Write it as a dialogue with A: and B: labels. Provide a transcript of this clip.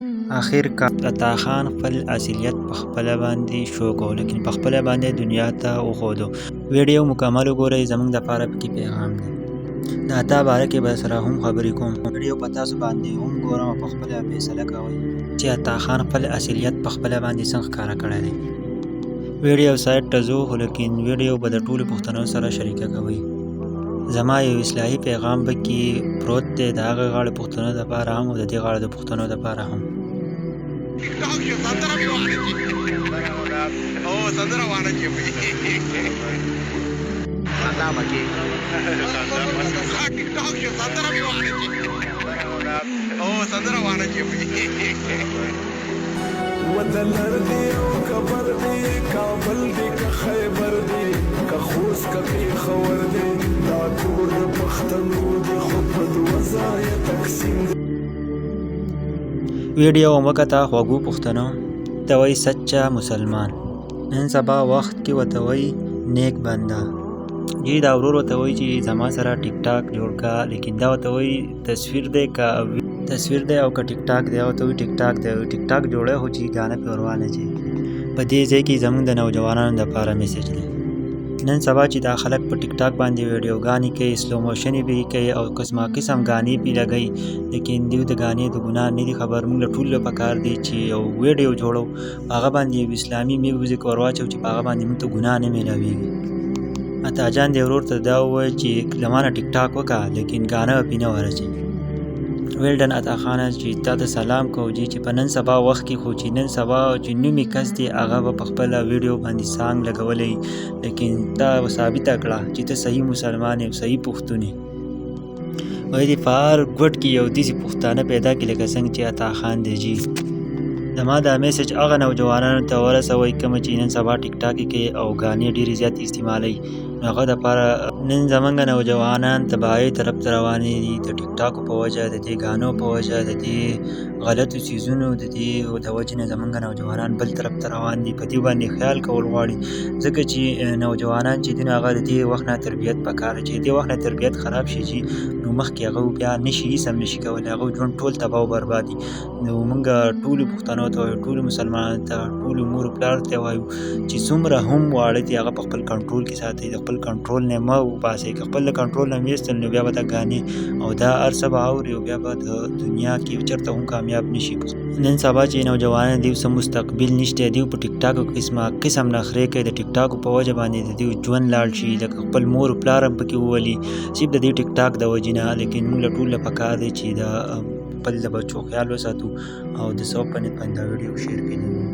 A: آخر کار عطا خان خپل اصلیت په خپله باندې شو کو، لیکن په خپله باندې دنیا ته وښودو. ویډیو مکمل وګورئ، زموږ دپاره پکې پیغام دی. د عطا باره کې به سره هم خبرې کوم. ویډیو په تاسو باندې هم ګورم او په خپله فیصله کوئ چې عطا خان خپل اصلیت په خپله باندې څنګه ښکاره کړی دی. ویډیو سایټ ته ځو، خو لیکن ویډیو به د ټولو پښتنو سره شریکه کوئ. زما یو اصلاحي پیغام به کې پروت دی، د هغه غاړې پښتنو دپاره هم او د دې غاړې د پښتنو دپاره هم.
B: ودلر دی او کبر دی، کابل دی که خیبر دی، که خوست که پیښور دی، دا ټول د پښتنو دی، خو په دوه ځایه تقسیم دی.
A: ویډیو وکته خوږو پښتنو ته وایي سچا مسلمان، نن سبا وخت کې ورته وایي نیک بنده. جی دا ورور ورته وایي چې زما سره ټیک ټاک جوړ کا، لیکن دا ورته وایي تصویر دی او که ټیک ټاک دی، ورته وایي ټیک ټاک دی. ټیک ټاک جوړی خو چې ګانه پې ورواله چې په دې ځای کې زموږ د نوجوانانو دپاره میسج دی. نن سبا چې دا خلک په ټیک ټاک باندې ویډیوګانې کوي، سلو موشنې به یې کوي او قسمه قسم ګانې پې لګوي، لیکن دوی د ګانې د ګناه نه دي خبر. موږ له ټولو پکار دی چې یو ویډیو جوړو، په هغه باندې یو اسلامي میوزیک ور واچوو چې په هغه باندې موږ ته ګناه نه میلاویږي. عطا جان دې ورور ته دا ووایه چې له ما نه ټیک ټاک وکړه، لیکن ګانه به پې نه ورچوي. ویلډن عطا خانه چې تا ته سلام کوو جی، چې په نن سبا وخت کې خو چې نن سبا چې نومي کس دی هغه به په خپله ویډیو باندې سانګ لګولی، لیکن تا ثابته کړه چې ته صحیح مسلمان یې او صحیح پښتون یې. وایي دې په هر ګوټ کې یو داسې پښتانه پیدا کړي لکه څنګه چې عطا خان دی. جی زما دا میسج هغه نوجوانانو ته ورسوئ کومه چې نن سبا ټیک ټاک کوي او ګانې ډېرې زیاتې استعمالوي. هغه دپاره نن زموږ نوجوانان تباهۍ طرف ته روانې دي، د ټیک ټاکو په وجه، د دې ګانو په وجه، د دې غلطو څیزونو د دې د وجې نه زموږ نوجوانان بل طرف ته روان دي. په دې باندې خیال کول غواړي، ځکه چې نوجوانان چې دي نو هغه د دې وخت نه تربیت پکار دی. چې د دې وخت نه تربیت خراب شي چې نو مخکې هغه بیا نشي سم نشي کولی، هغه ژوند ټول تباه او برباد دي. نو موږ ټولو پښتنو ته وایو، ټولو مسلمانانو ته، ټولو مور پلار ته وایو چې څومره هم واړه دي هغه په خپل کنټرول کې ساتئ، د خپل کنټرول نه مه وباسئ. که خپل د کنټرول نه ویستل نو بیا به دا ګانې او دا هر څه به اوري او بیا به د دنیا کې چېرته هم کامیاب نشي. نن سبا چې نوجوانان دوی څه مستقبل نشته، دوی په ټیک ټاکو قسمه قسم نخرې کوي، د ټیک ټاکو په وجه باندې د دوی ژوند لاړ شي، لکه خپل مور پلار هم پکې وولي صرف د دې ټیک ټاک د وجې نه. لیکن موږ له ټولو پکار دی چې د خپل د بچو خیال وساتو او د ثواب په نیت باندې دا ویډیو شیر کړئ.